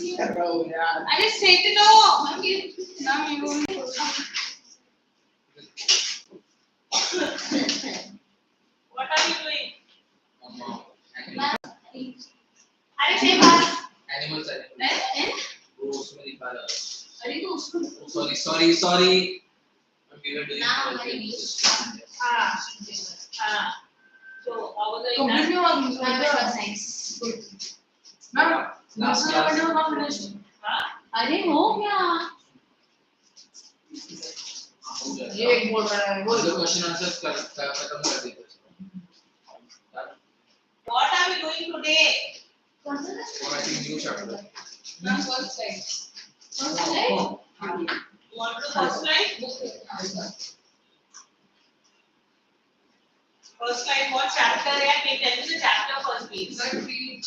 अरे straight लो ना मैं वो What are you doing? अरे से बात Animals are वो उसमें दिखा रहा है अरे तो उसको sorry but we were doing हाँ so how was the completely exam? was nice good ma'am last year I was not finished हाँ अरे हो गया ये एक बोल रहा है वो जो क्वेश्चन आंसर खत्म कर देते What are we doing today? writing new chapter Now first slide. first slide You want to do first slide? First slide what chapter है? Can you tell me the chapter first please? What are we doing?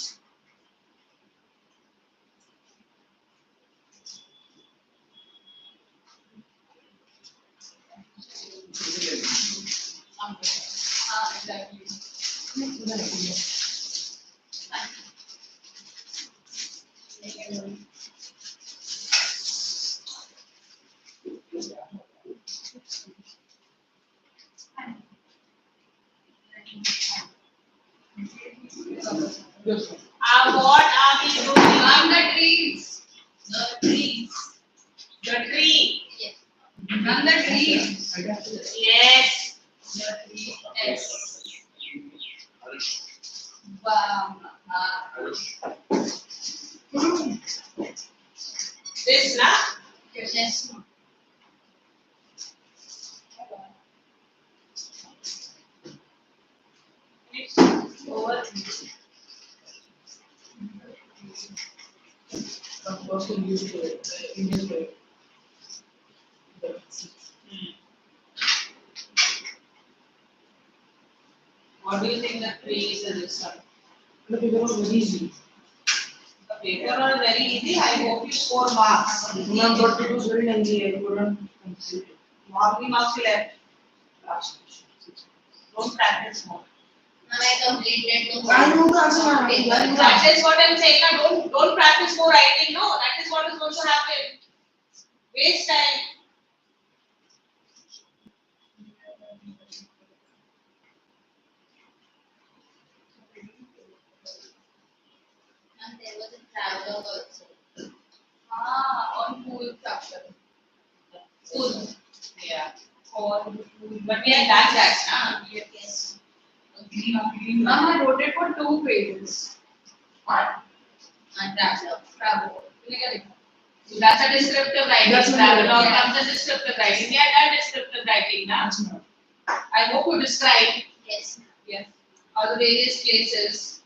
on the trees The trees. The tree. on the trees Yes. the tree yes This na? yes It's over. first English English What do you think the tree is in this one? the paper was very easy The paper are very easy. I hope you score marks. ma'am but it was very lengthy I couldn't complete it How many marks you left? Don't practice more. I completed the That is what I'm saying. Now don't practice more writing. No, that is what is going to happen. Waste time. and there was a traveler also On pool chapter. Pool. Yeah. But we have done that. yes I wrote it for 2 pages. What? and traveler So that's a descriptive writing. That's what Travelogue yeah. comes as descriptive writing. We have done descriptive writing now. I hope you describe yes all the various places.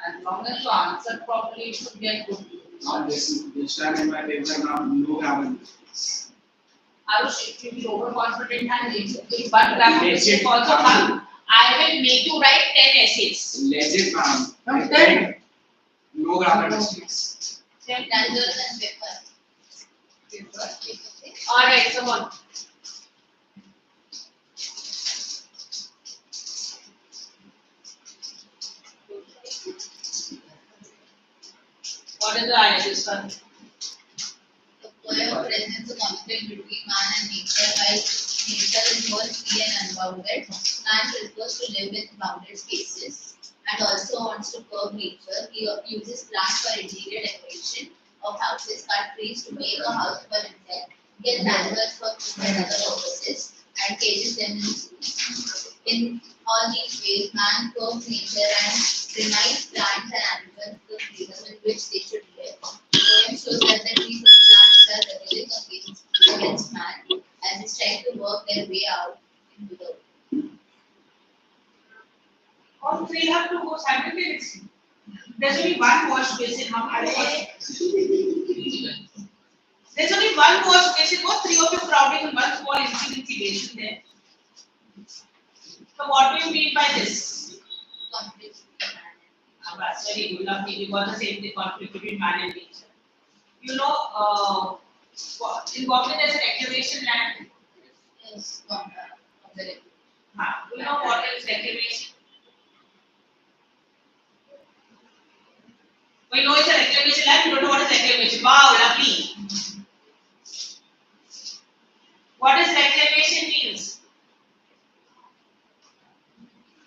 As long as you answer properly, you should get good. this time in my paper now no grammar Arush, if you be overconfident and if one grammar mistake also come, I will make you write 10 essays. legit ma'am No, 10. no grammar mistakes travelers and paper Alright, come on. What is the idea this one? the poem presents a conflict between man and nature while nature is more free and unbounded man prefers to live in bounded spaces and also wants to curb nature he uses plants for interior decoration of houses cut trees to make a house for himself gets animals for food and other purposes and cages them in zoos. In all these ways, man curbs nature and reminds plants and animals the freedom in which they should live. The poem shows that the trees and plants are rebelling against man as they try to work their way out into the world. All three have to go simultaneously. There's only one wash basin. How many wash? There's only one wash basin. What three of you crowding in one small infinity basin there? So what do you mean by this? Conflict between man That's very good. Lovely. You got the same thing, conflict between man and nature. You know, in Bombay there's a reclamation land. and yes, Do you know what is reclamation? We know it's a reclamation land, you don't know what is reclamation. Wow, lovely. What does reclamation means?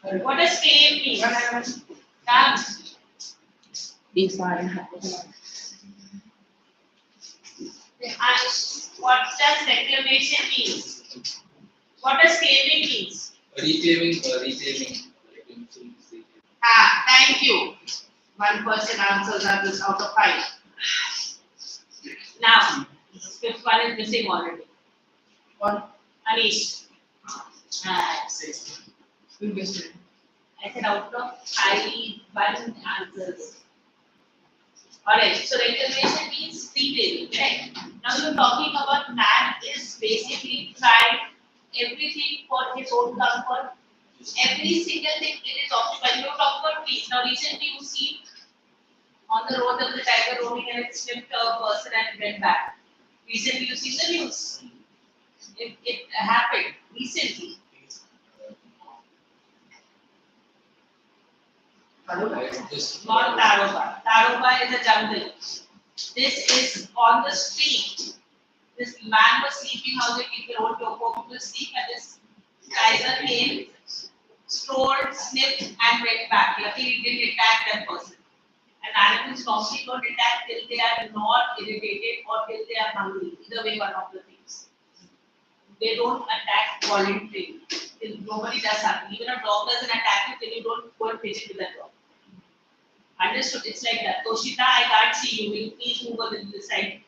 What does claim mean? Come. BSR. And what does reclamation means? What does claiming means? Reclaiming. Thank you. One person answers that this out of 5. Now, fifth one is missing already. What? Anish. Ah, 6. I said out of 5, 1 answers. Alright, so reclamation means reclaiming, right? Now you're talking about man is basically trying everything for his own comfort. Every single thing it is occupied. You talk about peace. Now recently you see on the road there was a tiger roaming and it slipped a person and went back. Recently you see the news. It happened recently. Not Taroba. Taroba is a jungle. This is on the street. This man was sleeping how they keep their own people sleep and this tiger came, strode, sniffed and went back. Luckily it didn't attack that person. And animals normally don't attack till they are not irritated or till they are hungry. Either way, one of the things. They don't attack voluntarily. Nobody does that. Even a dog doesn't attack you till you don't go and fidget with that dog. Understood? It's like that. Toshita, I can't see you. Will you please move on this side?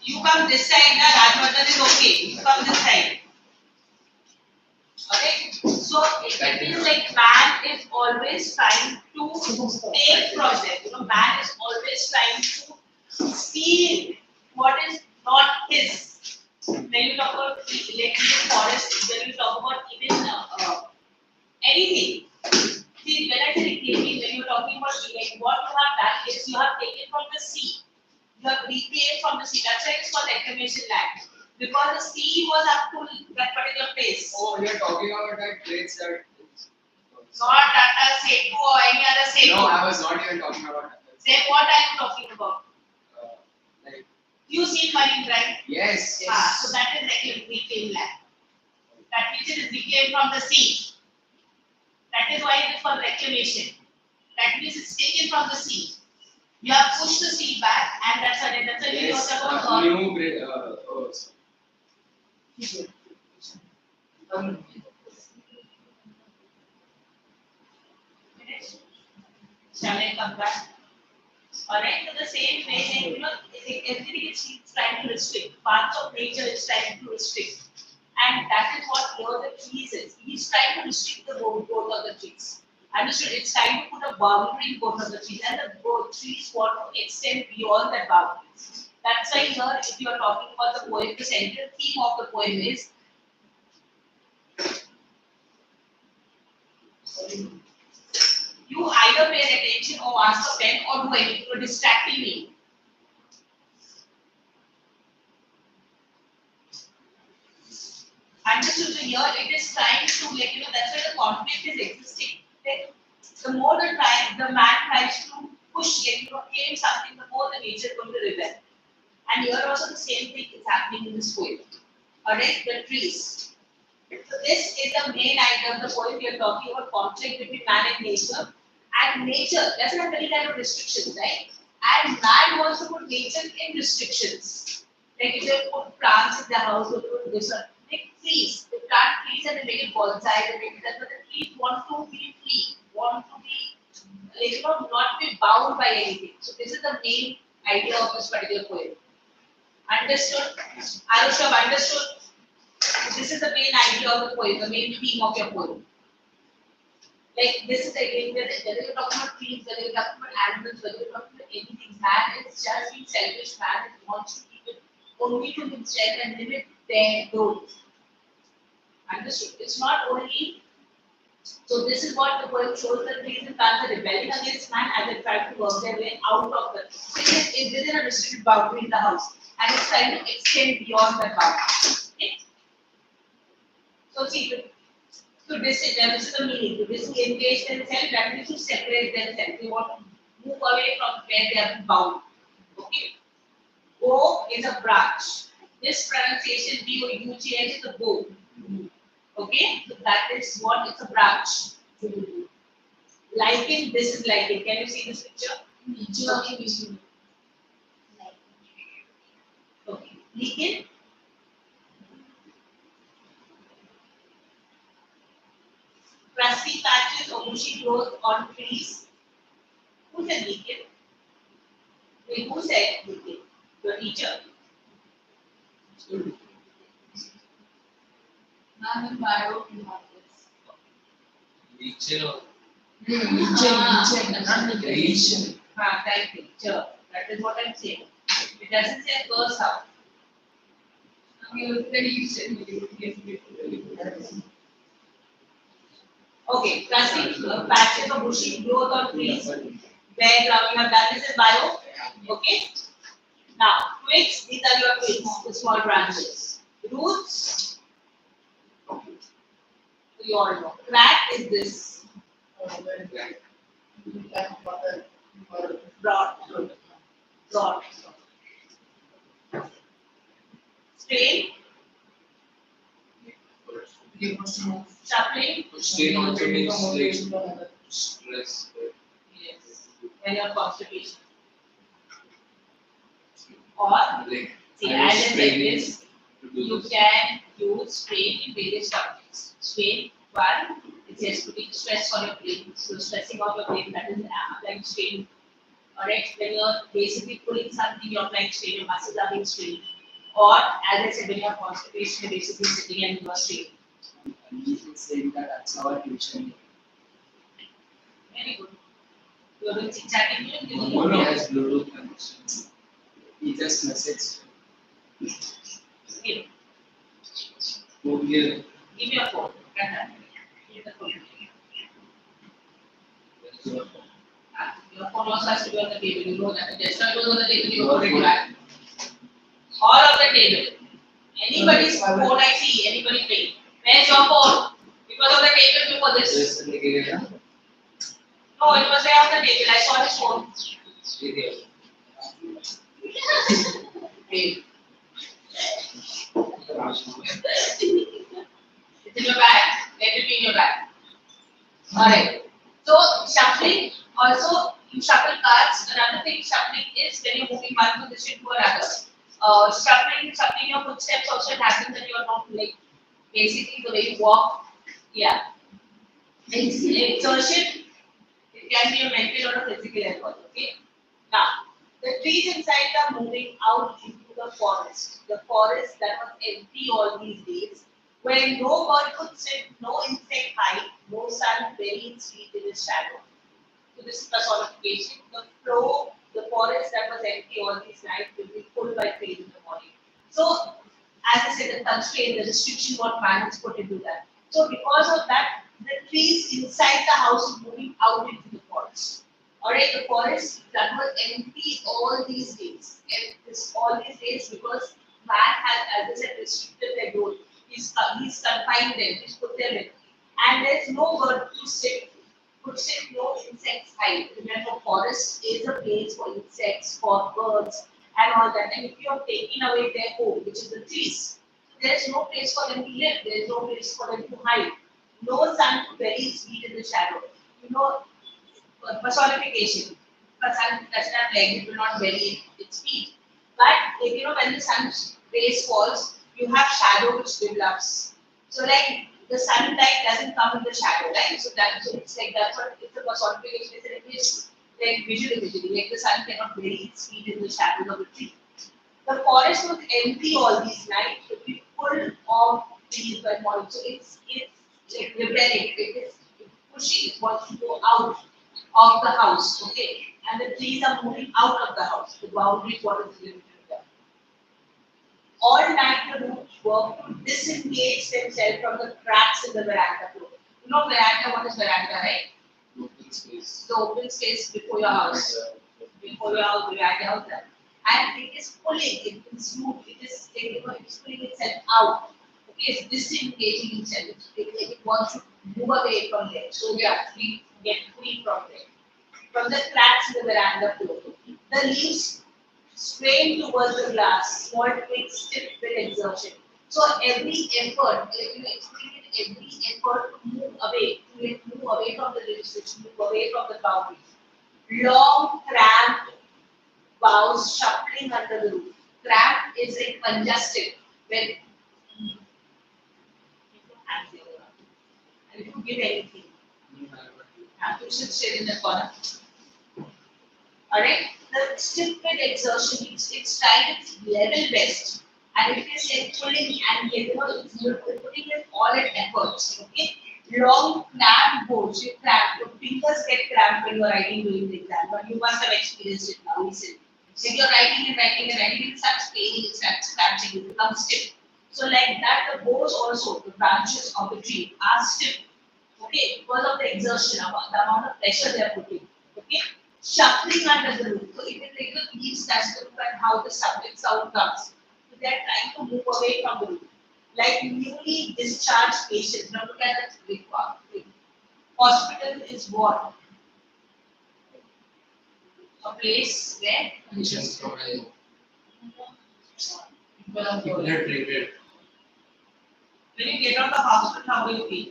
You come this side, Rajvardhan is okay. You come this side. Okay? So it is like man is always trying to take from them. Man is always trying to steal what is not his. When you talk about like forest, when you talk about even anything. See, when I say reclaiming, when you're talking about like what you have done is you have taken from the sea. You have reclaimed from the sea. That's why it's called reclamation land. Because the sea was up to that particular place. Oh, you're talking about that place that. Not Tata Setu or any other Setu. No, I was not even talking about that. Then what are you talking about? Like, You see Marine Drive? yes. So that is reclaimed land. That which is reclaimed from the sea. That is why it is called reclamation. That means it's taken from the sea. You have pushed the sea back, and that's why we Yes. talk about New bridge. Shall I come back? Alright, so the same way, everything is trying to restrict. Parts of nature is trying to restrict. And that is what here the trees is. He's trying to restrict the growth of the trees. Understood? It's trying to put a boundary in both of the trees, and the trees want to extend beyond that boundary. That's why here, if you are talking about the poem, the central theme of the poem is you either pay attention or ask a friend or do anything to distracting me. Understood? So here it is trying to that's why the conflict is existing. The more the man tries to push, claim something, the more the nature is going to rebel. And here also the same thing is happening in this poem. Alright, the trees. So this is the main idea of the poem. We are talking about conflict between man and nature. And nature doesn't have any kind of restrictions, right? And man wants to put nature in restrictions. Like if you put plants in the house, you put this one. Like trees, they plant trees and they make it bonsai, they make it that, but the trees want to be free, want to be not be bound by anything. So this is the main idea of this particular poem. Understood? Arushab, understood? This is the main idea of the poem, the main theme of your poem. Like this is again whether you're talking about trees, whether you're talking about animals, whether you're talking about anything, man is just being selfish, man wants to keep it only to himself and limit their growth. Understood? It's not only so this is what the poem shows that trees and plants are rebelling against man as they try to work their way out of the within a restricted boundary in the house and it's trying to extend beyond that boundary. Okay? So see, this is the meaning. To disengage themselves, that means to separate themselves. They want to move away from where they are bound. Okay. Go is a branch. This pronunciation B-O-U-G-H is a bow. Okay, so that is what it's a branch. Lichen, this is lichen. Can you see this picture? Okay. Lichen, crusty patches or bushy growth on trees. Who said lichen? Wait, who said lichen? Your teacher. Ma'am, in bio, we have this. Leeching or Leeching. Thank you. Sure. That is what I'm saying. It doesn't say curse out. Okay, crusty patches of bushy growth on trees. Where we have done this in bio. Okay. Now, twigs, these are your twigs, the small branches. Roots, you all know. Crack is this. Broad. Broad. Strain, shuffling. strain also means like stress. Yes. When you're constipation. Or, Like see, I was as I said training this, to do you this. can use strain in various contexts. Strain, one, it says putting stress on your brain. So stressing on your brain, that is applying strain. Alright, when you're basically pulling something, you're applying strain, your muscles are being strained. Or, as I said, when you're constipation, you're basically sitting and you are straining. You can say that that's our tuition. Very good. You're doing chit-chatting, you know, One has Bluetooth connection. He just messaged. Give Over here. me your phone. Give the phone. Your phone also has to be on the table. You know that. The desktop goes on the table, you put it back. All on the table. Anybody's phone I see, anybody playing. Where's your phone? It was on the table before this. Stress indicator. No, it was there on the table. I saw his phone. Video. Hey. It's in your bag? Let it be in your bag. Alright. So shuffling, also you shuffle cards. Another thing shuffling is when you're moving one position to another. Shuffling your footsteps also it happens when you're not like basically the way you walk. Yeah. Exertion, it can be a mental or a physical effort. Okay. Now, the trees inside are moving out into the forest. The forest that was empty all these days, where no bird could sit, no insect hide, no sun buried sleep in its shadow. So this is personification. The forest that was empty all these nights will be full by trees in the morning. So, as I said, the constraint, the restriction what man has put into that. So because of that, the trees inside the house is moving out into the forest. Alright, the forest that was empty all these days. And all these days because man has, as I said, restricted their growth. He's confined them, he's put them in. And there's no bird to sit, no insects hide. Remember, forest is a place for insects, for birds, and all that. And if you have taken away their home, which is the trees, there is no place for them to live, there is no place for them to hide. No sun to bury its feet in the shadow. You know, personification. The sun does not leg, it will not bury its feet. But if you know when the sun's rays falls, you have shadow which develops. So like the sunlight doesn't come in the shadow, right? So it's like that's what it's a personification. It's like visual imagery. Like the sun cannot bury its feet in the shadow of the tree. The forest was empty all these nights. It would be full of trees by morning. So it's like rebelling. It is pushing. It wants to go out of the house. Okay, and the trees are moving out of the house. The boundary what is limited to them. All night the roots work to disengage themselves from the cracks in the veranda floor. You know veranda, what is veranda, right? Open space. The open space before your house. Before your house, veranda out there. And it is pulling, it is smooth, it is pulling itself out. Okay, is disengaging itself. It wants to move away from there. So they are free, get free from there. From the cracks in the veranda floor. The leaves strain towards the glass, small twigs stiff with exertion. So every effort, every effort to move away, from the leaves, move away from the boundaries. Long, cramped boughs shuffling under the roof. Cramped is like congested when and if you give anything, you should sit in the corner. Alright? The stiff with exertion means it's trying its level best. And it is like pulling and you're putting in all its efforts. Okay? Long cramped boards, your fingers get cramped when you're writing during the exam, but you must have experienced it now recently. If you're writing, it starts paining, it starts cramping, it becomes stiff. So like that, the boards also, the branches of the tree are stiff. Okay, because of the exertion, the amount of pressure they are putting. Okay, shuffling under the roof. So it is like the leaves that's look at how the subject sound comes. So they are trying to move away from the roof. Like newly discharged patients. Now look at that big part. Hospital is what? A place where Patients from a People are people are treated. when you get out of the hospital, how do you feel?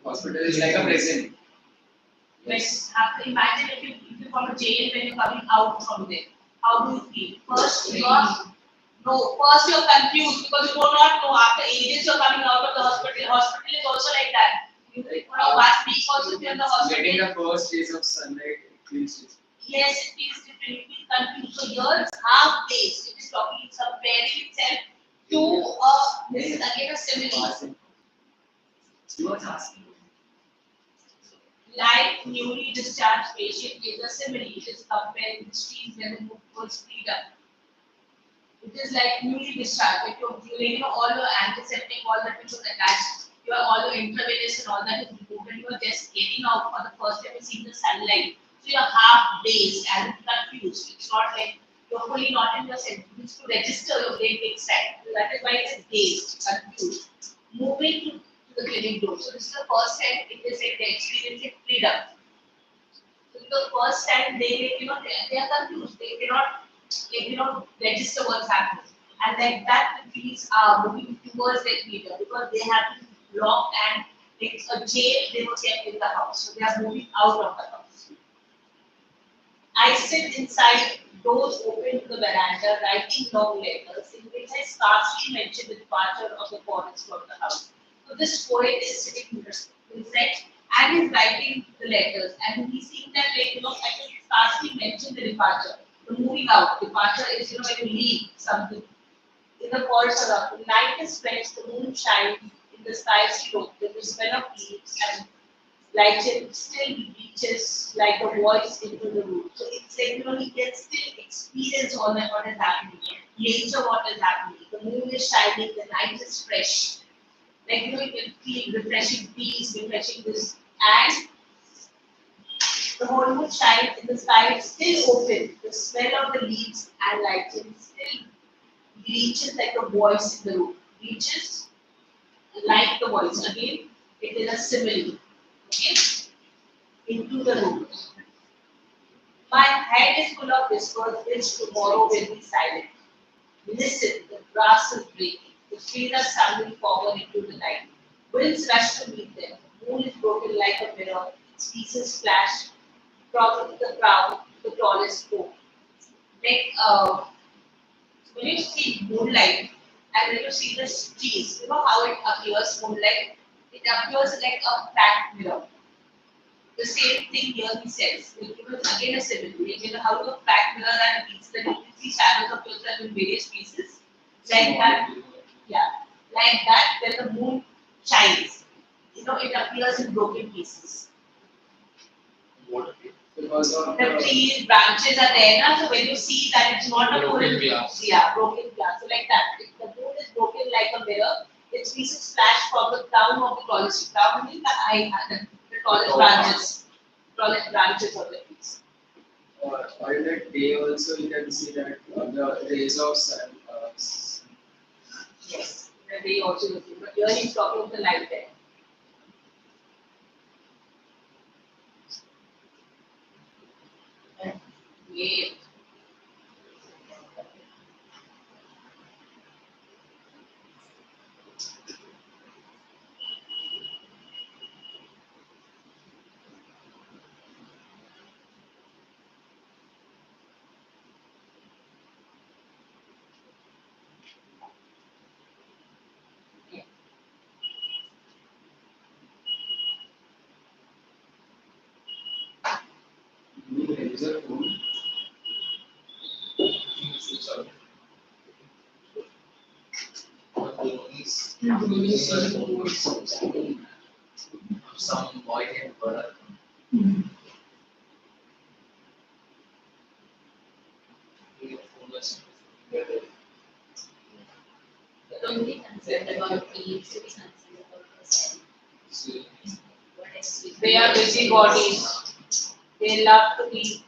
Hospital is like a prison. Like imagine if you from a jail when you're coming out from there. How do you feel? First you're confused because you do not know after ages you're coming out of the hospital. Hospital is also like that. You know, 1 week also if you're in the hospital. Getting the first days of sunlight, it feels different. Yes, it feels different. You feel confused. So here it's half days. It is talking comparing itself to this is again a simile. You was asking. Like newly discharged patient is a simile. It is comparing the streams when the move was freedom. It is like newly discharged. If you all your antiseptic, all that which was attached, all your intravenous and all that is removed, and you are just getting out for the first time and seeing the sunlight. So you are half dazed and confused. It's not like you're fully not in your senses. To register your brain takes time. So that is why it is dazed, confused. Moving to the clinic door. So this is the first time it is like they experiencing freedom. So the first time they are confused. They cannot register what's happening. And like that the trees are moving towards their freedom because they have been locked and it's a jail they were kept in the house. So they are moving out of the house. I sit inside, doors open to the veranda, writing long letters in which I scarcely mention the departure of the forest from the house. So this poet is sitting inside and he's writing the letters and he's seeing that I can scarcely mention the departure. The moving out, departure is when you leave something. In the forest around, the night is fresh, the moon shines, in the sky is low, there is the smell of leaves and lichen still reaches like a voice into the room. So it's like he can still experience all that what is happening. Nature what is happening. The moon is shining, the night is fresh. Like you can feel refreshing peace, refreshing this and the whole moon shines in the sky is still open. The smell of the leaves and lichen still reaches like a voice in the room. Reaches like the voice. Again, it is a simile. Okay? Into the room. My head is full of whispers which tomorrow will be silent. Listen, the grass is breaking. The trees are stumbling forward into the night. Winds rush to meet them. Moon is broken like a mirror. Its pieces flash from the crown to the tallest pole. Like when you see moonlight and when you see the trees, you know how it appears moonlight? It appears like a flat mirror. The same thing here he says. It was again a simile. How the flat mirror and pieces that you can see shadows of yourself in various pieces. Like that. Yeah. Like that when the moon shines. It appears in broken pieces. What? Because of The trees, branches are there, na? So when you see that it's not a Broken full glass. Yeah, broken glass. So like that. If the moon is broken like a mirror, its pieces flash from the crown of the tallest. Crown means the tallest branches. Tallest branches of the trees. while that day also you can see that the rays of sun Yes. Then they also use it. But here he's talking of the light there. Yeah. Need a user phone. Some boy can brother. Don't be concerned about peace, be concerned about yourself. What else we They are busybodies. They love to be.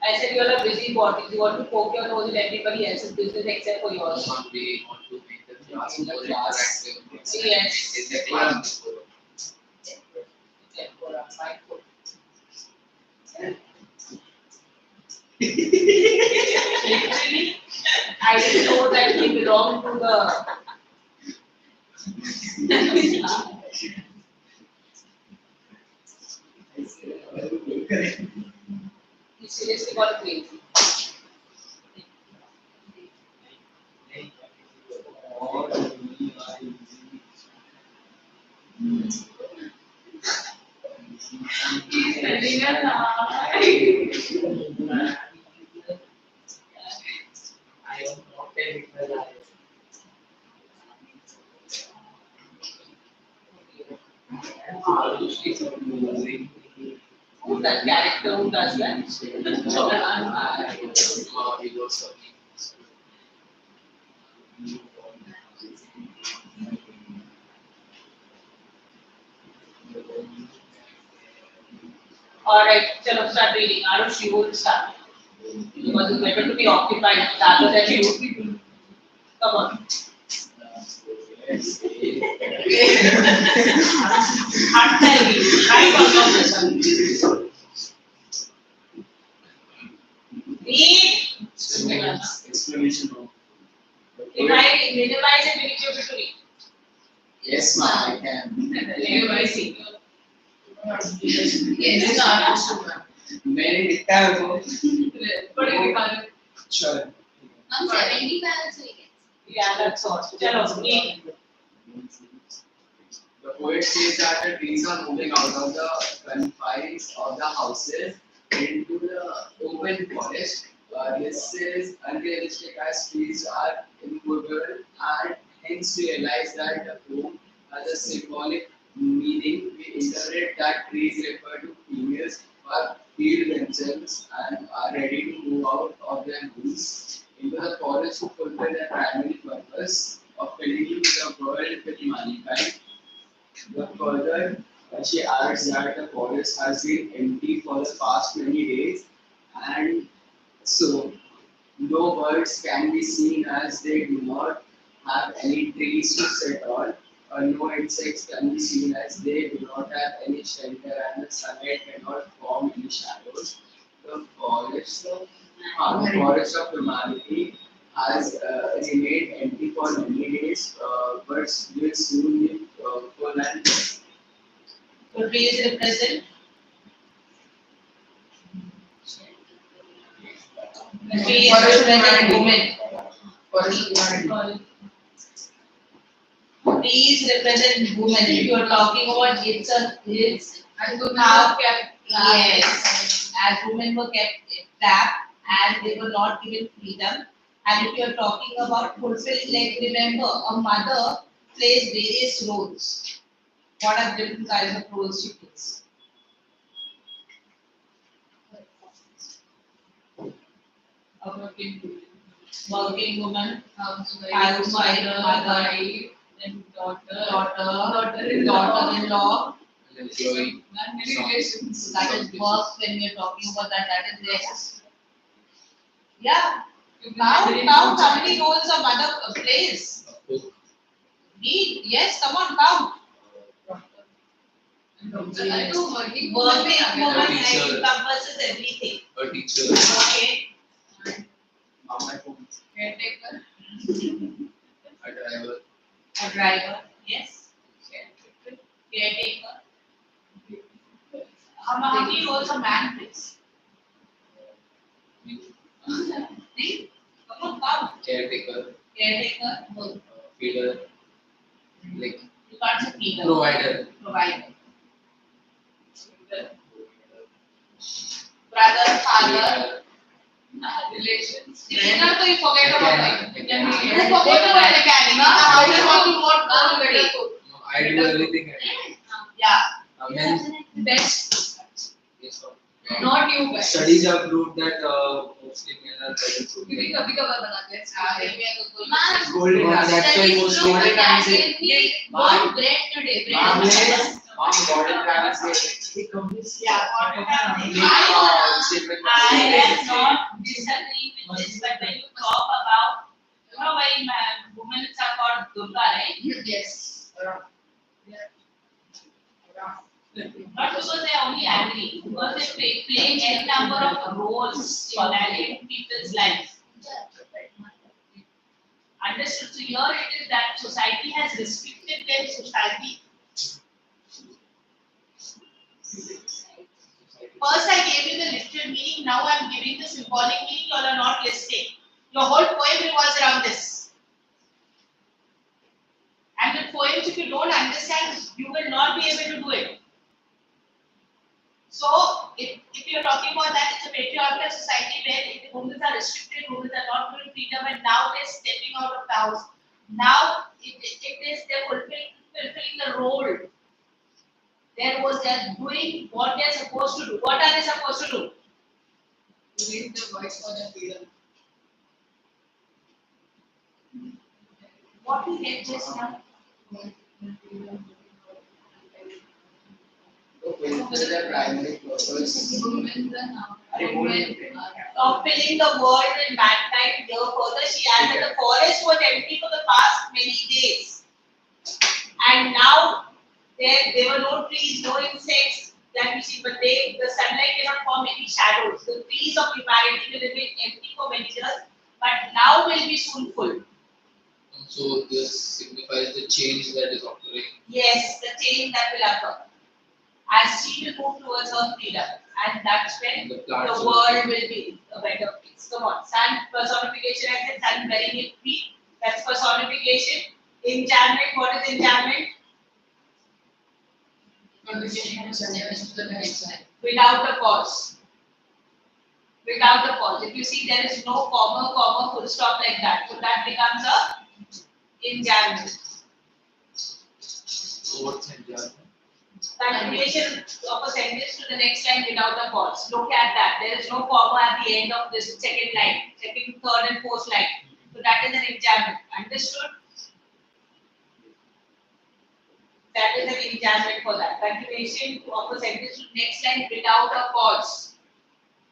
I said you are a busybody. You want to poke your nose in everybody else's business except for yours. We want to make the class more interactive. Yes. Make the class more. Literally, I didn't know that he belonged to the. He seriously got crazy. He's telling a lie. I am not telling the lie. Who's that character who does that? Alright, chalo, start reading. Arush, you will start. Because it's better to be occupied rather than you. Come on. Right on your listen. Read. Explanation of. If I minimize it, will you be able to read? Yes, ma'am, I can. Minimizing. Yes, it's not. मैंने लिखा है वो. What do you call it? Sure. I'm 70 balance we get. Yeah, that's all. Chalo, read. The poet says that the trees are moving out of the confines of the houses into the open forest. This is unrealistic as trees are immovable, and hence we realize that the poem has a symbolic meaning. We interpret that trees refer to females who have healed themselves and are ready to move out of their homes into the forest to fulfill their primary purpose of filling the world with mankind. The further, she adds that the forest has been empty for the past many days, and so no birds can be seen as they do not have any trees to sit on, or no insects can be seen as they do not have any shelter, and the sunlight cannot form any shadows. The forest of humanity has remained empty for many days, but will soon be full and So trees represent. The trees represent women. Trees represent women. If you are talking about it's And women how are kept yes, as women were kept trapped and they were not given freedom. And if you are talking about fulfilling, like remember, a mother plays various roles. What are different kinds of roles she plays? A working woman, housewife, mother, then daughter-in-law. Employee. So that is work when we are talking about that. That is there. Yeah. Count how many roles a mother plays. A book. Read. Yes, come on, count. I do working Working woman teacher. encompasses everything. A teacher. Okay. Mama phone. caretaker. A driver. A driver. Yes. Caretaker. How many roles a man plays? Three. Come on, count. Caretaker. Caretaker. Feeder. Like You can't say feeder. provider. Provider. Brother, father. Relations. Cleaner, so you forget about it. Mechanic. You forget about mechanic. How you want to what No, I do everything. Yeah. I mean, Best. yes, Not you guys. studies have proved that mostly men are better to कभी कभी कभार बनाते हैं Golden That's times. why most golden times. Don't bread today. Mom, Bread. golden times. Yeah, what happened? I am not disagreeing with this, but when you talk about, you know, when women are called Durga, right? Yes. Not because they are only angry, because they play n number of roles for that in people's lives. Understood? So here it is that society has restricted them. Society. First I gave you the literal meaning, now I am giving the symbolic meaning, you all are not listening. Your whole poem revolves around this. And the poems, if you don't understand, you will not be able to do it. So, if you are talking about that, it's a patriarchal society where women are restricted, women are not given freedom, and now they're stepping out of the house. Now, it is they're fulfilling the role. There was they're doing what they're supposed to do. What are they supposed to do? Read the voice for the freedom. What we read just now? The primary purpose. Women Of filling the world with mankind. Here further she adds that the forest was empty for the past many days. And now there were no trees, no insects that we see, but the sunlight cannot form any shadows. The trees of humanity will remain empty for many years, but now will be soon full. So this signifies the change that is occurring. Yes, the change that will occur. As she will move towards her freedom. And that's when The the plants world will be a better place. Come on, sun personification, I said sun bearing it feet. That's personification. Enchantment, what is enchantment? Without a cause. Without a cause. If you see there is no comma, full stop like that. So that becomes a enchantment. So what's enchantment? Continuation of a sentence to the next line without a pause. Look at that. There is no comma at the end of this second line, second, third, and fourth line. So that is an enchantment. Understood? That is an enchantment for that. Continuation of a sentence to the next line without a pause.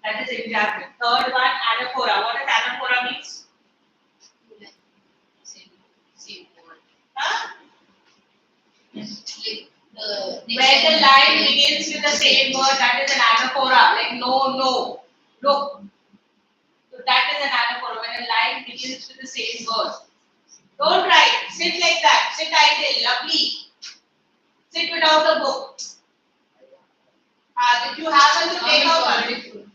That is enchantment. Third one, anaphora. What does anaphora means? Same word. Huh? Where the line begins with the same word, that is an anaphora. Like no, look. So that is an anaphora. When a line begins with the same word. Don't write. Sit like that. Sit idle. Lovely. Sit without a book. If you happen to take out one,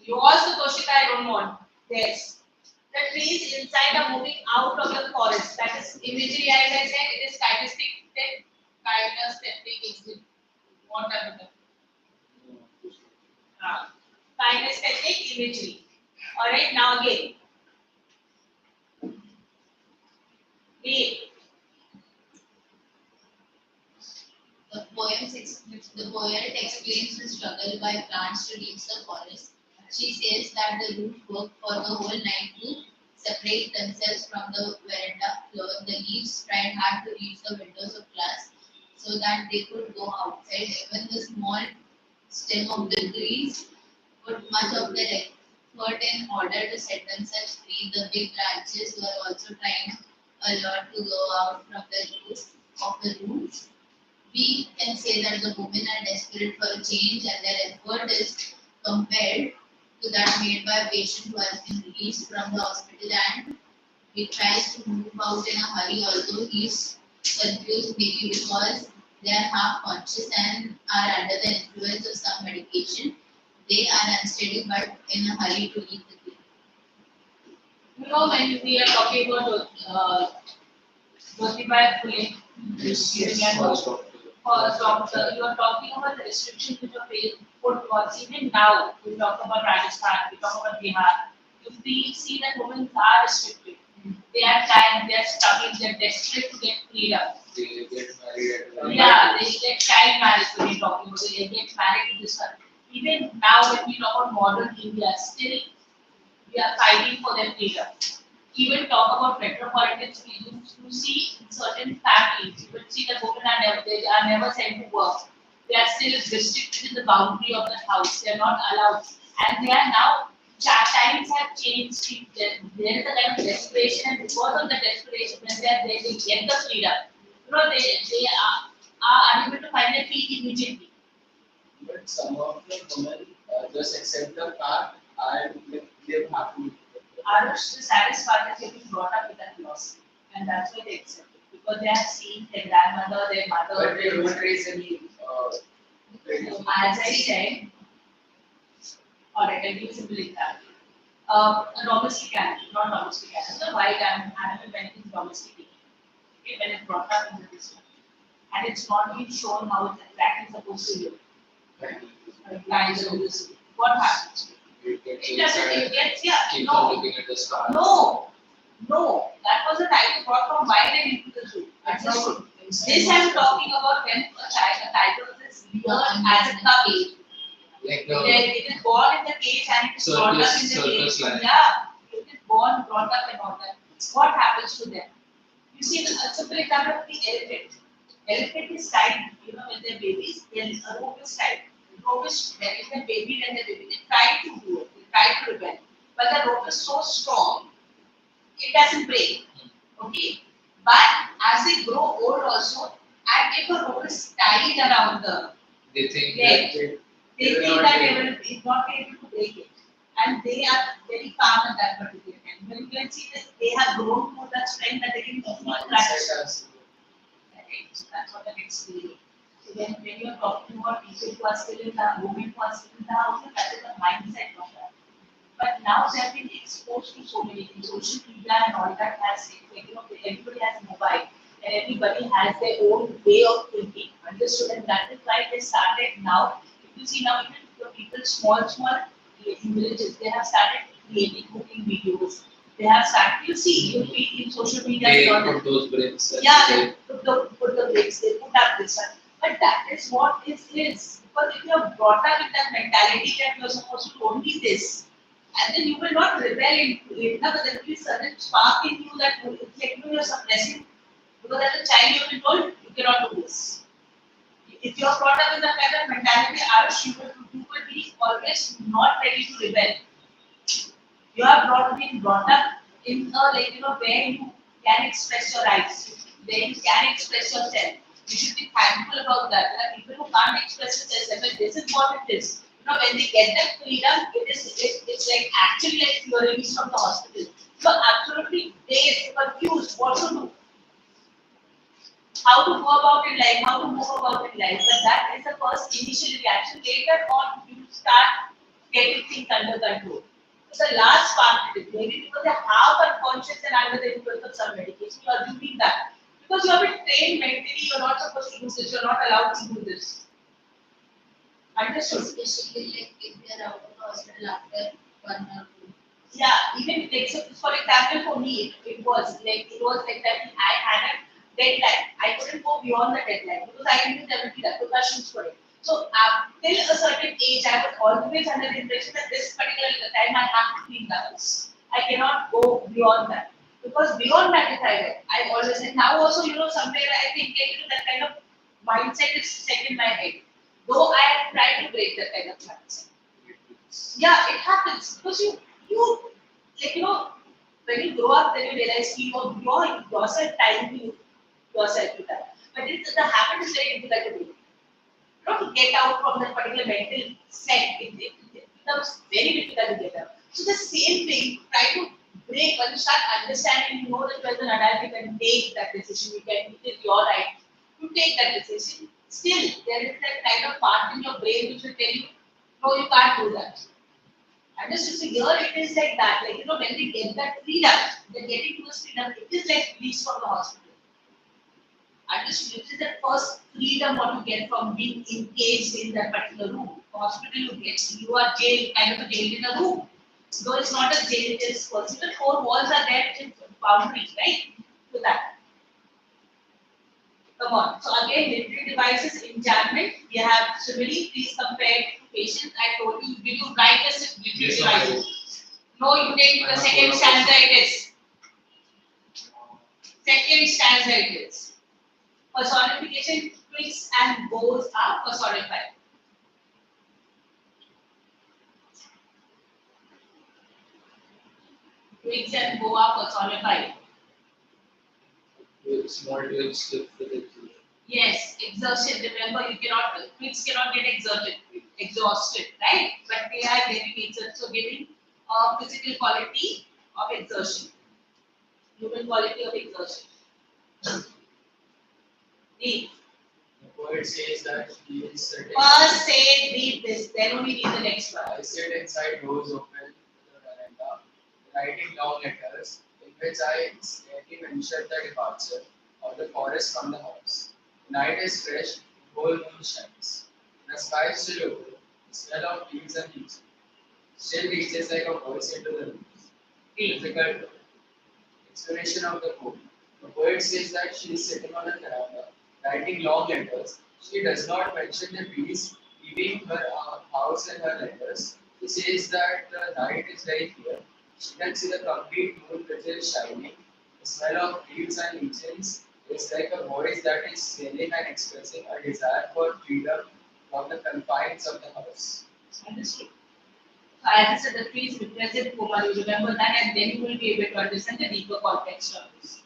you ask the question I don't want. Yes. The trees inside are moving out of the forest. That is imagery, as I said, it is kinesthetic. Kinesthetic. What happened? Kinesthetic imagery. Alright, now again. Read. The poet explains the struggle by plants to reach the forest. She says that the roots work for the whole night to separate themselves from the veranda floor. The leaves tried hard to reach the windows of class so that they could go outside. Even the small stem of the trees put much of their effort in order to set themselves free. The big branches were also trying a lot to go out from the roots. We can say that the women are desperate for a change and their effort is compared to that made by a patient who has been released from the hospital and he tries to move out in a hurry, although he's confused maybe because they are half conscious and are under the influence of some medication. They are unsteady but in a hurry to leave the clinic. You know, when we are talking about Jyotibai Phule, for doctor, you are talking about the restrictions which are put towards even now. We talk about Rajasthan, we talk about Bihar. If we see that women are restricted, they are trying, they are struggling, they are desperate to get freedom. They get married at a Yeah, they get child marriage when you're talking about, they get married to this one. Even now, when we talk about modern India, still we are fighting for their freedom. Even talk about metropolitan cities, you see in certain families, you will see that women are never, they are never sent to work. They are still restricted in the boundary of the house. They are not allowed, and they are now. Times have changed. There is a kind of desperation, and because of the desperation, when they get the freedom, you know, they are unable to find their feet immediately. But some of the women just accept the fact and live happily. Others, the saddest part is getting brought up with that philosophy, and that's why they accept it because they have seen their grandmother, their mother. But they don't raise any. As I said, alright, I'll give you a simple example. A domestic animal, not domestic animal, the wild animal when it is domesticated, okay, when it's brought up in the system, and it's not been shown how it's exactly supposed to live. What happens? It doesn't, it gets, yeah, Keep on no, looking at the stars. no, that was a tiger brought from wild and into the zoo. Understood? This I'm talking about when a tiger is reared as a cub. Like It is born in the cage and it is brought up in the circus cage. lion. Yeah, it is born, brought up and all that. What happens to them? You see, a simple example of the elephant. Elephant is tied, you know, when they're babies, then a rope is tied. The rope is, when it's a baby, they try to do it, they try to rebel. But the rope is so strong, it doesn't break. Okay? But as they grow old also, and if a rope is tied around the they think leg, that they think that they will not be able to break it. And they are very calm at that particular time. When you can see that they have grown to that strength that they can easily practice. Right? So that's what I'm explaining. So when you're talking about people who are still in the women who are still in the house, that is the mindset of that. But now they have been exposed to so many things. Social media and all that has, like, you know, everybody has mobile and everybody has their own way of thinking. Understood? And that is why they started now. If you see now, even the people, small villages, they have started creating cooking videos. They have started, you see, you feed in social media. they and all put that. those bricks. And Yeah, they- they put the bricks, they put up this one. But that is what is. Because if you are brought up with that mentality that you are supposed to do only this, and then you will not rebel into it. Now, there will be certain spark in you that it's like you are suppressing. Because as a child, you have been told you cannot do this. If you are brought up with that kind of mentality, you will be always not ready to rebel. You have been brought up in a, like, you know, where you can express your rights, where you can express yourself. You should be thankful about that. There are people who can't express themselves, but this is what it is. You know, when they get that freedom, it's like actually like you are released from the hospital. So absolutely dazed, confused, what to do, how to go about in life, how to move about in life. But that is the first initial reaction. Later on, you start getting things under control. So the last part of it, maybe because you're half unconscious and under the influence of some medication, you are doing that. Because you have been trained mentally, you're not supposed to do this, you're not allowed to do this. Understood? Especially like if they are out of the hospital after 1 or 2. Yeah, even like, so for example, for me, it was like that. I had a deadline. I couldn't go beyond the deadline because I knew there would be repercussions for it. So till a certain age, I was always under the impression that this particular time I have to clean the house. I cannot go beyond that because beyond that, if I went, I always, and now also, you know, somewhere I think like, you know, that kind of mindset is set in my head. Though I have tried to break that kind of mindset. Yeah, it happens because you like when you grow up, then you realize you grow yourself time to yourself to that. But the habit is very difficult to do. To get out from that particular mental set, it becomes very difficult to get out. So the same thing, try to break when you start understanding, you know that as an adult you can take that decision, it is your right to take that decision. Still, there is that kind of part in your brain which will tell you, no, you can't do that. And just to say, here it is like that, like when we get that freedom, then getting to this freedom, it is like release from the hospital. Understood? It is the first freedom what you get from being engaged in that particular room. Hospital you are jailed, kind of a jailed in a room. Though it's not a jail, it is possible. Four walls are there, which is boundaries, right? To that. Come on. So again, literary devices, enchantment. We have simile. Please compare to patients. I told you, will you write this literary devices? No, you take the second stanza it is. Second stanza it is. Personification, twigs and bows are personified. Twigs and bow are personified. Small twigs slip with exertion. Yes, exertion. Remember, twigs cannot get exhausted, right? But they are getting exerted, so giving a physical quality of exertion, human quality of exertion. Read. The poet says that he is sitting. First say read this, then only read the next one. I sit inside doors open to the veranda, writing long letters in which I slightly mention the departure of the forest from the house. The night is fresh, the whole moon shines. The sky is still open, the smell of leaves and leaves still reaches like a voice into the room. Difficult explanation of the poem. The poet says that she is sitting on a veranda, writing long letters. She does not mention the trees leaving her house in her letters. She says that the night is very clear. She can see the complete moon which is shining. The smell of leaves and lichens is like a voice that is saying and expressing a desire for freedom from the confines of the house. Understood? So as I said, the trees represent Kumar, you remember that, and then you will be able to understand the deeper context of this.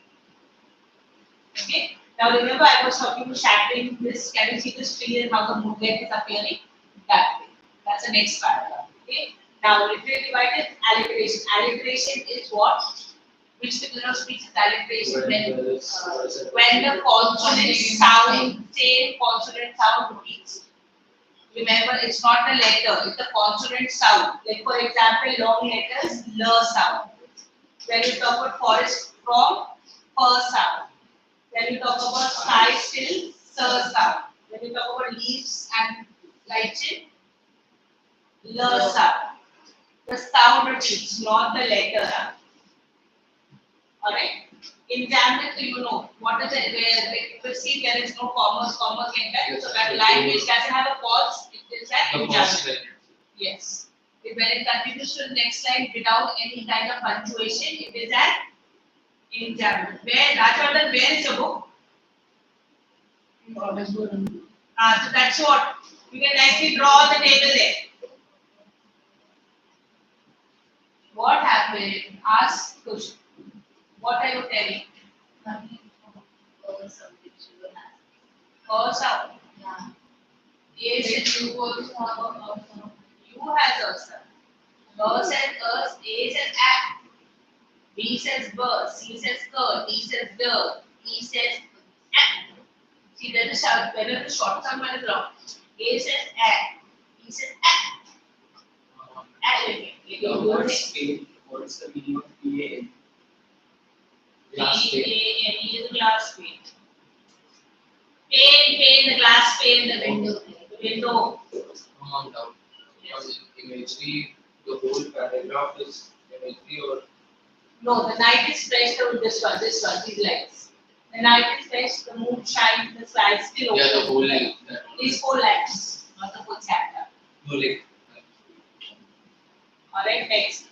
Okay? Now remember, I was talking to shattering this. Can you see this tree and how the moonlight is appearing? That way. That's the next paragraph. Okay? Now, literary devices, alliteration. Alliteration is what? Which figure of speech is alliteration? When the consonant sound, same consonant sound repeats. Remember, it's not the letter, it's the consonant sound. Like for example, long letters, L sound. When you talk about forest, from, F sound. When you talk about sky, still, S sound. When you talk about leaves and lichen, L sound. The sound repeats, not the letter. Alright? In German, you know what is it? Where like, you see there is no commas like that. So that language doesn't have a pause. It is an in German. Yes. When it continues to the next line without any kind of punctuation, it is an in German. Where Rajwardhan, where is your book? So that's what you can nicely draw the table there. What happened? Ask question. What are you telling? A sound. Yes, you also have a sound. You has a sound. A says us, A says act. B says bird, C says girl, D says girl, E says act. See, there is a whether the short sound is long. A says act, B says act. What's the meaning of PA? Glass pane. P is a glass pane. Pane, the glass pane, the window. The window. Calm down. Because imagery, the whole paragraph is imagery or No, the night is fresh, this one, these lines. The night is fresh, the moon shines, the sky is still open. yeah, the whole line. These 4 lines, not the whole chapter. No, like Alright, next.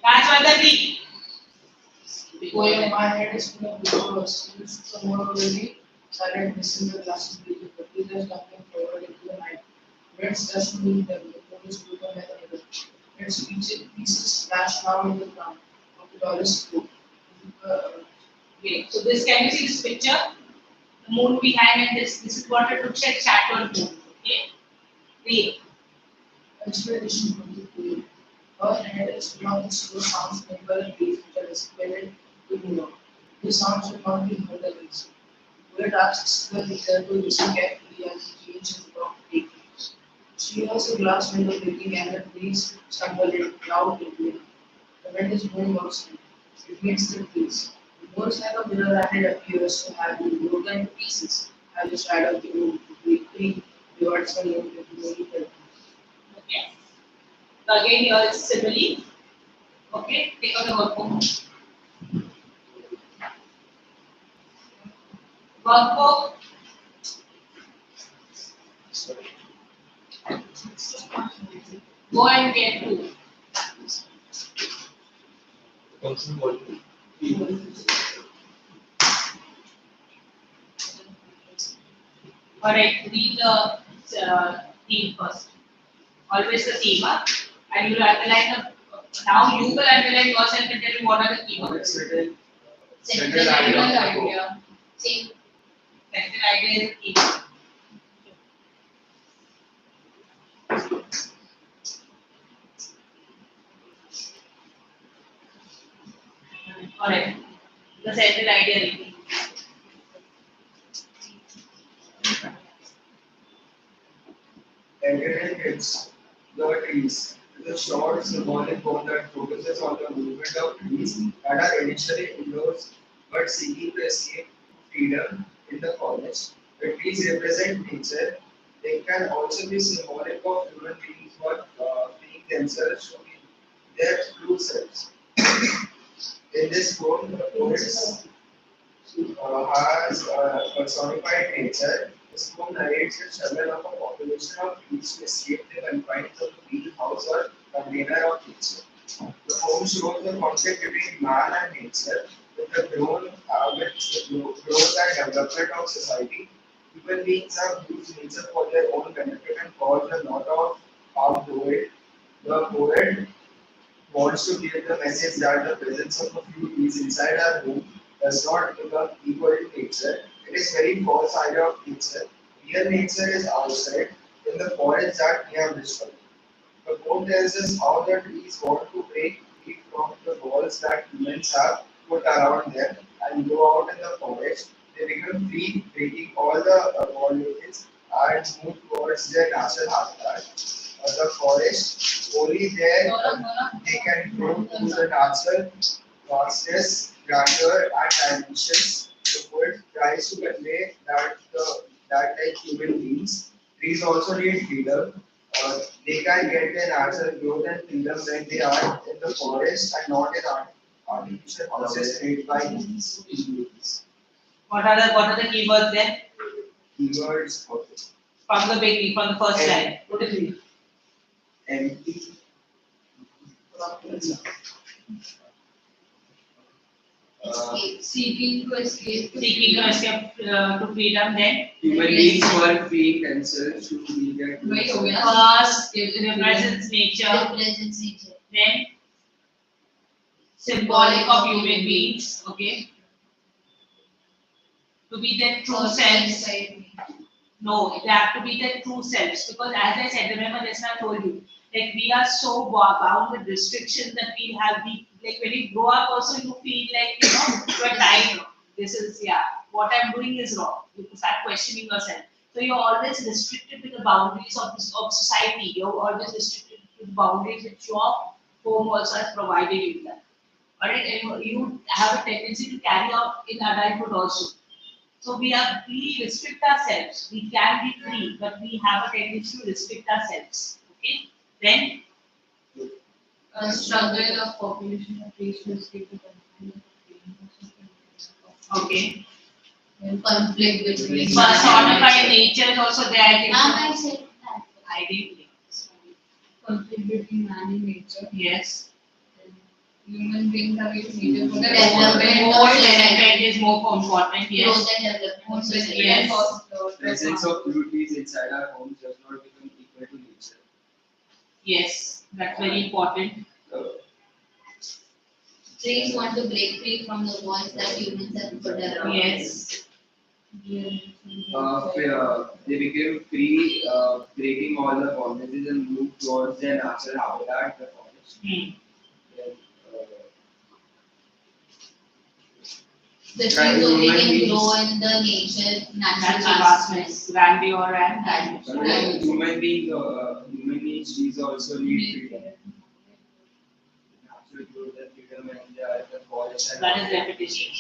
Rajwardhan read. Going my head is full of because someone already silent missing the glasses breathing, but he does nothing forward into the night. Winds doesn't mean them, the moon is broken by the Its pieces splash down in the ground of the tallest group. Okay, so this, can you see this picture? The moon behind, and this is what it looks like, shattered moon. Okay, wave. Explanation from the wave. Her head is full of the slow sounds made by the waves which are dissipated to the ground. These sounds should not be heard against. Bullet asks the leader to listen carefully as he changes the rock take place. She hears a glass window breaking and the trees stumble in loud and clear. The wind is blowing outside. It hits the trees. It moves like a mirror and it appears to have been broken to pieces as the side of the room quickly reverts from the many. Okay. So again, here is simile. Okay, take out the workbook. Workbook. Go and get two. Function what? Alright, read the theme first. Always the theme, and you will underline the. Now you will underline yourself and tell me what are the keywords. Certain Central idea. Same. Central idea is the keyword. Alright, the central idea reading. Engineering hits the trees. The short symbolic form that focuses on the movement of trees that are initially indoors but seeking to escape freedom in the forest. The trees represent nature. They can also be symbolic of human beings who are freeing themselves to be their true selves. In this poem, the poet has personified nature. This poem narrates the struggle of a population of trees to escape the confines of the greenhouse or container of nature. The poem shows the conflict between man and nature, with the growth and development of society. Human beings have used nature for their own benefit and caused a lot of harm to it. The poet wants to give the message that the presence of a few trees inside our home does not become equal to nature. It is very false idea of nature. Real nature is outside in the forest that we have destroyed. The poem tells us how the trees want to break free from the walls that humans have put around them and go out in the forest. They become free, breaking all the wall limits and move towards their natural habitat. The forest, only there they can grow to the natural vastness, grandeur, and dimensions. The poet tries to convey that like human beings, trees also need freedom. They can get their natural growth and freedom when they are in the forest and not in artificial houses made by humans. What are the keywords then? Keywords From the beginning, from the first line. What is it? empty, Seeking to escape. Seeking to escape to freedom, then human beings who are freeing themselves to be their true Wait, self. okay. first represents nature, Represents nature. then symbolic of human beings, okay, to be their true selves. No, they have to be their true selves, because as I said, remember this I told you, like we are so bound with restrictions that we have, like when you grow up also you feel like, you are dying. This is, what I'm doing is wrong. You start questioning yourself. So you're always restricted to the boundaries of society. You're always restricted to the boundaries which your home also has provided you that. Alright, and you have a tendency to carry out in adulthood also. So we restrict ourselves. We can be free, but we have a tendency to restrict ourselves. Okay. Then A struggle of population of trees to escape the confines of the okay. conflict between. Personified nature is also there. I said that. I didn't think. Conflict between man and nature. Yes. Human beings are using nature for the More development development is more important. Yes. growth and development of society. Yes. Presence of few trees inside our homes does not become equal to nature. Yes. That's very important. Trees want to break free from the walls that humans have put around. Yes. They became free, breaking all the boundaries and moved towards their natural habitat, the forest. Hmm. Then, The trees Right, only human can beings- grow in the natural Natural vastness. vastness, grandeur and So, dimension. human beings, trees also need freedom. Natural growth and freedom and the forest and That is repetition.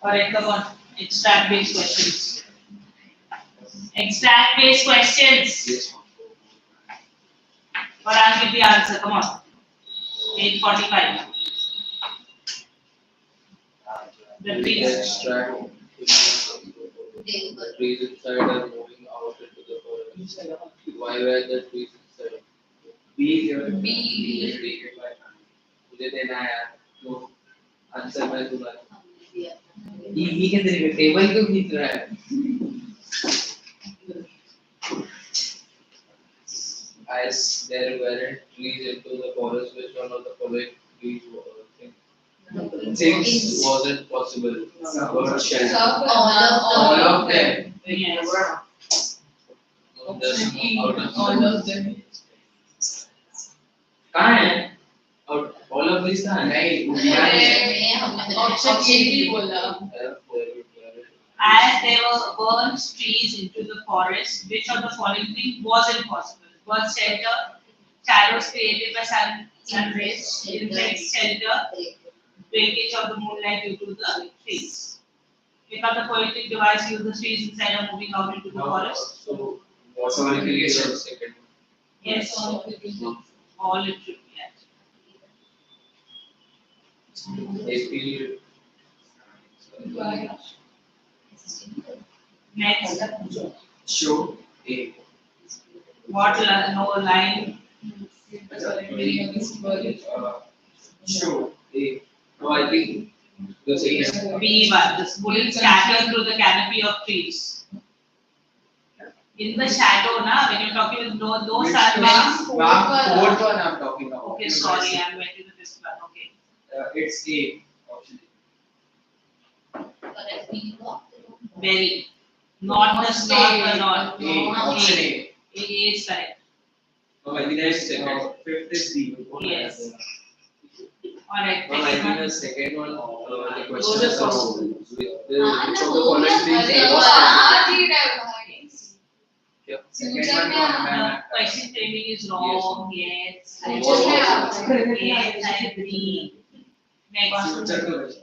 Alright, come on. Extract based questions. Extract based questions. Yes. Or I'll give the answer. Come on. 8:45. The trees. Extract. The trees inside are moving out into the forest. Why were the trees inside? Be मुझे देना है यार तो answer मैं दूंगा he can read table क्यों खींच रहा है? as there weren't trees into the forest which one of the following trees Six. wasn't possible Bird shelter. All All of them. Yes. Just out of All of them. कहाँ है? out all of these are नहीं, वो of ध्यान है. them. Option A भी बोला. As there were burnt trees into the forest, which of the following thing wasn't possible? Bird shelter, shadows created by sun rays, insect shelter, breakage of the moonlight due to the trees. Pick up the poetic device, use the trees inside or moving out into the forest. So Personification. second. Yes, all it should be at. AP Next, Show A. no line. Show A. no I think the second B1, this bullets scattered through the canopy of trees. In the shadow, na, when you're talking with those Which are show? ma'am. Ma'am, fourth one I'm talking about. Okay, sorry, I'm went to this one. Okay. It's A. Option Correct meaning of Very. Not the not. A. Option A. A is correct. No, I think that's second. Fifth is D. Yes. Alright, no I second think one. the second one the Those question are is possible. which of the हाँ, following ना, things अरे was Second one, ma'am. Question framing is wrong. Yes. Yes. Yes, I agree. Next. Future to rest.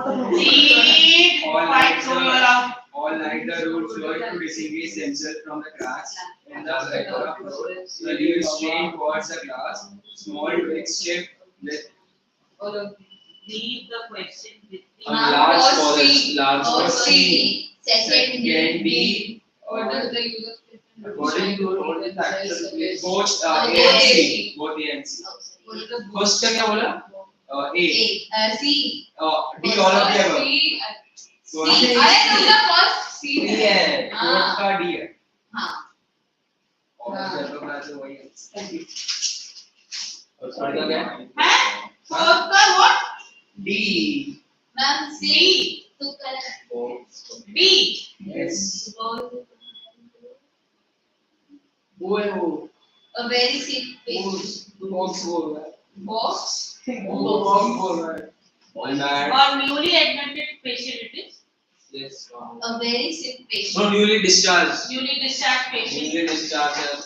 Read. Quite so around. All night the roads were to distinguish themselves from the cracks in the background of road. The leaves strained towards the glass. Small twigs chipped with Read the question with a large Or forest C. large Or forest C. Second can B. be What is the use of according to what is the actual place. Both A Both and A. C. Both A and C. What is the First का क्या बोला? A. A. C. D all of the above. C. First C. अरे तुमने first C D है. हाँ. Fourth का D है. हाँ. और जब मैं तो वही है. और थर्ड का क्या हैं? Fourth का what? D. Ma'am C. तो correct. B. Yes. वो है वो. A very sick patient. Box बोल रहा है. Box. वो box बोल रहा है. all that Or newly admitted patient it is. yes A very sick patient. no newly discharged Newly discharged patient. newly discharged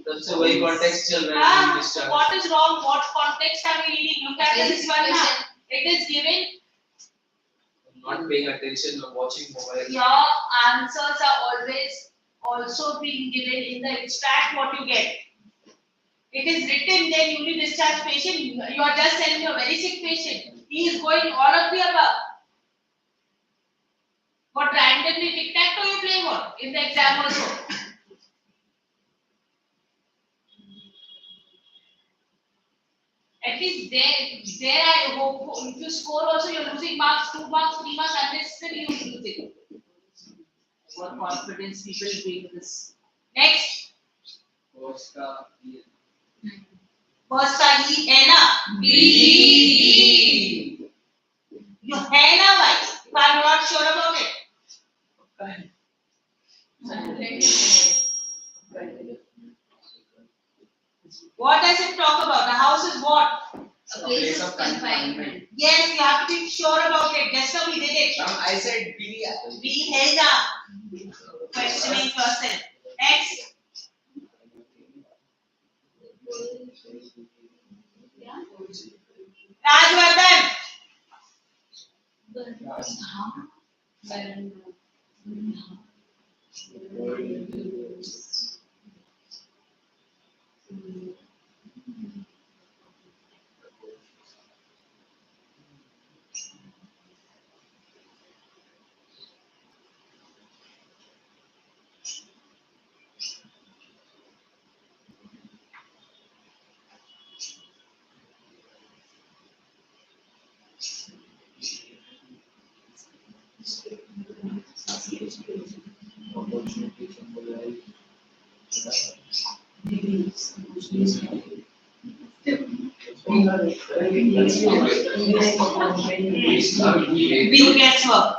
तब से वही context चल रहा है Ah, newly so discharged what is wrong? What context are we reading? Look at Very this one sick now. patient. It is given. not paying attention or watching mobile Your answers are always also being given in the extract what you get. It is written then newly discharged patient. You are just telling a very sick patient. He is going all of the above. What randomly tic-tac-toe you playing on in the exam also? At least there I hope if you score also you're losing marks, 2 marks, 3 marks, unnecessarily you're losing. What confidence people bring this. Next. First का ये First का E है ना? B. You है ना भाई? If I'm not sure about it. What does it talk about? The house is what? A place of confinement. Yes, you have to be sure about it. Just now we did it. I said B. B है ना? Questioning person. Next. Rajvardhan. Opportunity symbolize B gets work.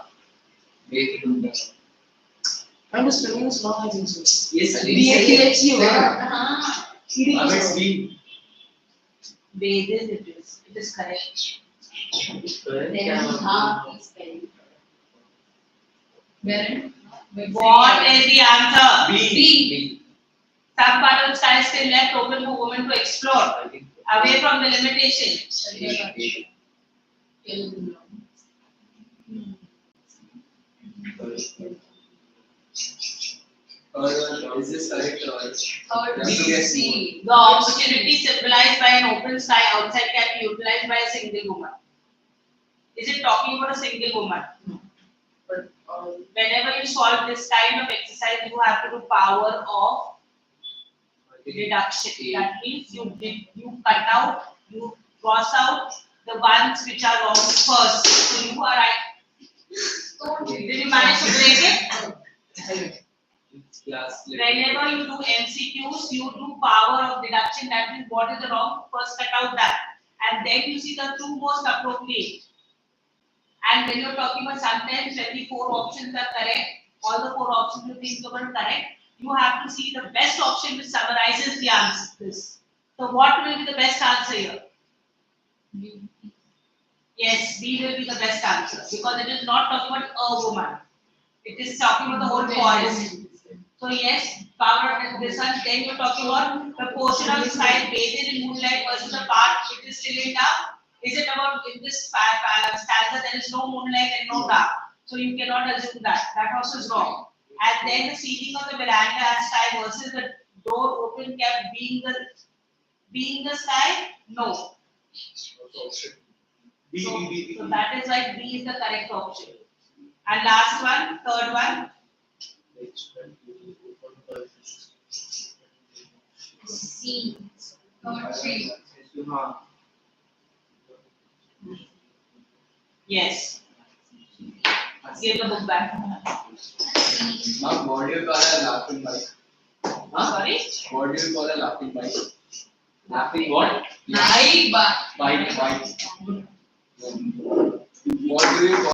I'm just spelling this wrong, I think so. Yes, BATHU. It's B. Bathes it is. It is correct. Then half is spelled. Wherein? What is the answer? B. Some part of the sky is still left open for women to explore, away from the limitation. Is this correct or? Third Yes, yes. C. The opportunity symbolized by an open sky outside can be utilized by a single woman. Is it talking about a single woman? But Whenever you solve this kind of exercise, you have to do power of deduction. That means you cut out, you cross out the ones which are wrong first. So you are right. Did you manage to break it? Class. Whenever you do MCQs, you do power of deduction. That means what is the wrong, first cut out that. And then you see the two most appropriate. And when you're talking about sometimes when the 4 options are correct, all the 4 options you think are correct, you have to see the best option which summarizes the answers. So what will be the best answer here? Yes, B will be the best answer because it is not talking about a woman. It is talking about the whole forest. So yes, power of this one. Then you're talking about the portion of the sky bathed in moonlight versus the part which is still in dark. Is it about in this stanza there is no moonlight and no dark? So you cannot assume that. That also is wrong. And then the ceiling of the veranda and sky versus the door open kept being the sky? No. So that is why B is the correct option. And last one, third one. C. Third C. Yes. Give the book back. Ma'am, what do you call a laughing bike? Sorry? What do you call a laughing bike? Laughing what? Bike. Bike. What do you call